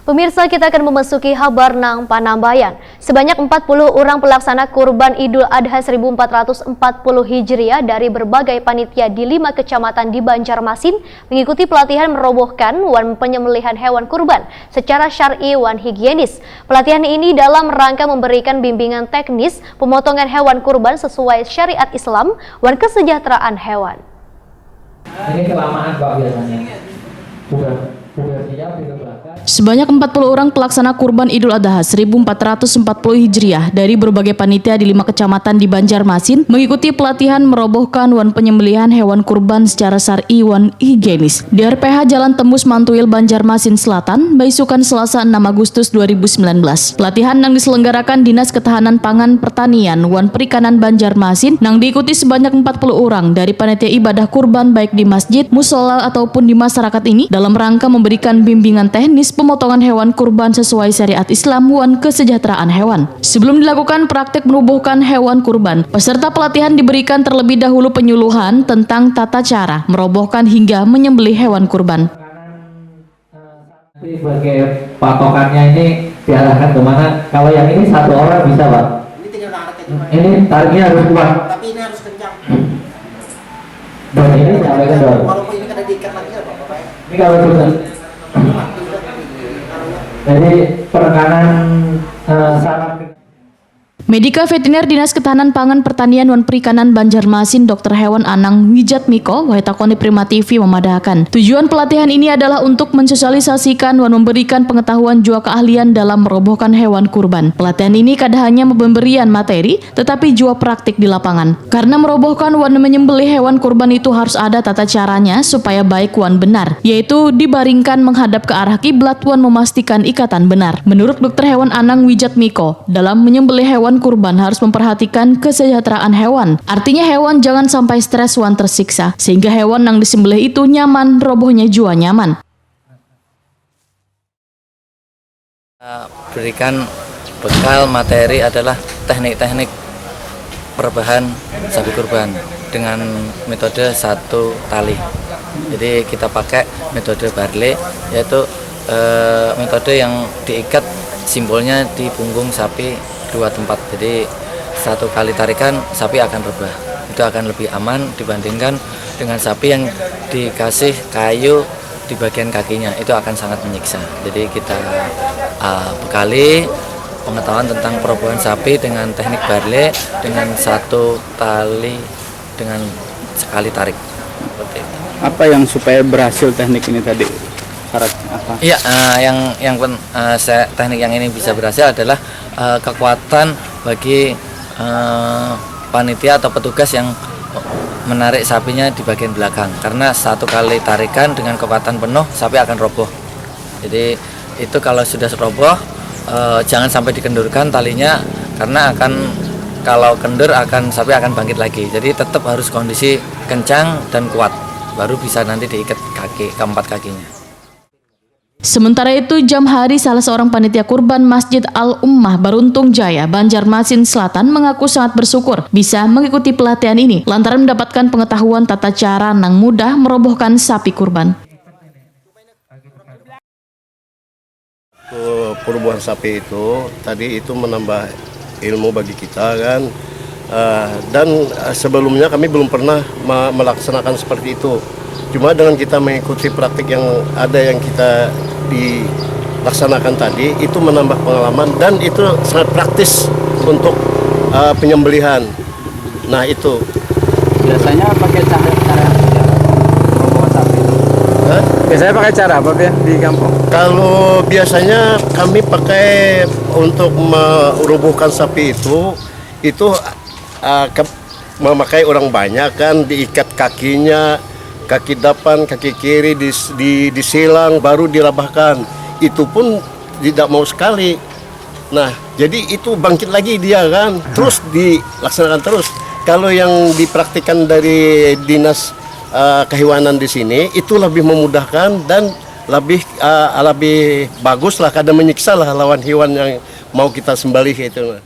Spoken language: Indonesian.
Pemirsa, kita akan memasuki kabar nang Panambayan. Sebanyak 40 orang pelaksana kurban Idul Adha 1440 Hijriah dari berbagai panitia di 5 kecamatan di Banjarmasin mengikuti pelatihan merobohkan wan penyembelihan hewan kurban secara syar'i wan higienis. Pelatihan ini dalam rangka memberikan bimbingan teknis pemotongan hewan kurban sesuai syariat Islam wan kesejahteraan hewan. Ini kelamaan Pak biasanya. Sebanyak 40 orang pelaksana kurban Idul Adha 1440 Hijriah dari berbagai panitia di 5 kecamatan di Banjarmasin mengikuti pelatihan merobohkan wan penyembelihan hewan kurban secara syar'i wan higienis di RPH Jalan Tembus Mantuil, Banjarmasin Selatan, Baisukan, Selasa 6 Agustus 2019. Pelatihan yang diselenggarakan Dinas Ketahanan Pangan Pertanian wan Perikanan Banjarmasin yang diikuti sebanyak 40 orang dari panitia ibadah kurban baik di masjid, musola ataupun di masyarakat ini dalam rangka memberikan bimbingan teknis pemotongan hewan kurban sesuai syariat Islam wan kesejahteraan hewan. Sebelum dilakukan praktek merobohkan hewan kurban, peserta pelatihan diberikan terlebih dahulu penyuluhan tentang tata cara merobohkan hingga menyembelih hewan kurban. Sebagai patokannya ini diarahkan kemana? Kalau yang ini satu orang bisa Pak? Ini tinggal tariknya. Ini tariknya harus kuat. Tapi ini harus kencang. Dan ini sampai kendor. Walaupun ini kada diikat lagi ya Bapak ya. Ini kalau sudah. Jadi penekanan saraf. Medika Veteriner Dinas Ketahanan Pangan Pertanian wan Perikanan Banjarmasin Dr. Hewan Anang Wijatmiko Waitakoni Prima TV memadahkan tujuan pelatihan ini adalah untuk mensosialisasikan wan memberikan pengetahuan juga keahlian dalam merobohkan hewan kurban. Pelatihan ini kada hanya pemberian materi tetapi juga praktik di lapangan. Karena merobohkan wan menyembelih hewan kurban itu harus ada tata caranya supaya baik wan benar, yaitu dibaringkan menghadap ke arah kiblat wan memastikan ikatan benar. Menurut Dr. Hewan Anang Wijatmiko, dalam menyembelih hewan kurban harus memperhatikan kesejahteraan hewan. Artinya hewan jangan sampai stres wan tersiksa, sehingga hewan yang disembelih itu nyaman, robohnya juga nyaman. Berikan bekal materi adalah teknik-teknik perbahan sapi kurban dengan metode satu tali. Jadi kita pakai metode barle, yaitu metode yang diikat simbolnya di punggung sapi 2 tempat. Jadi satu kali tarikan sapi akan rebah. Itu akan lebih aman dibandingkan dengan sapi yang dikasih kayu di bagian kakinya. Itu akan sangat menyiksa. Jadi kita bekali pengetahuan tentang perobohan sapi dengan teknik barle dengan satu tali dengan sekali tarik. Seperti itu. Apa yang supaya berhasil teknik ini tadi? Apa? Iya, teknik yang ini bisa berhasil adalah kekuatan bagi panitia atau petugas yang menarik sapinya di bagian belakang. Karena satu kali tarikan dengan kekuatan penuh sapi akan roboh. Jadi itu kalau sudah roboh jangan sampai dikendurkan talinya, karena kalau kendur sapi akan bangkit lagi. Jadi tetap harus kondisi kencang dan kuat, baru bisa nanti diikat keempat kakinya. Sementara itu, Jamhari, salah seorang panitia kurban Masjid Al-Ummah Baruntung Jaya, Banjarmasin Selatan, mengaku sangat bersyukur bisa mengikuti pelatihan ini lantaran mendapatkan pengetahuan tata cara yang mudah merobohkan sapi kurban. Perobohan sapi itu tadi itu menambah ilmu bagi kita kan, dan sebelumnya kami belum pernah melaksanakan seperti itu. Cuma dengan kita mengikuti praktik yang ada yang kita dilaksanakan tadi, itu menambah pengalaman dan itu sangat praktis untuk penyembelihan. Nah itu. Biasanya pakai cara merobohkan sapi itu? Biasanya pakai cara apa ya di kampung? Kalau biasanya kami pakai untuk merobohkan sapi itu memakai orang banyak kan, diikat kakinya, kaki depan, kaki kiri disilang, baru dirabahkan. Itu pun tidak mau sekali. Nah, jadi itu bangkit lagi dia kan, terus dilaksanakan terus. Kalau yang dipraktikkan dari dinas kehewanan di sini, itu lebih memudahkan dan lebih bagus lah, kadang menyiksa lah lawan hewan yang mau kita sembelih itu.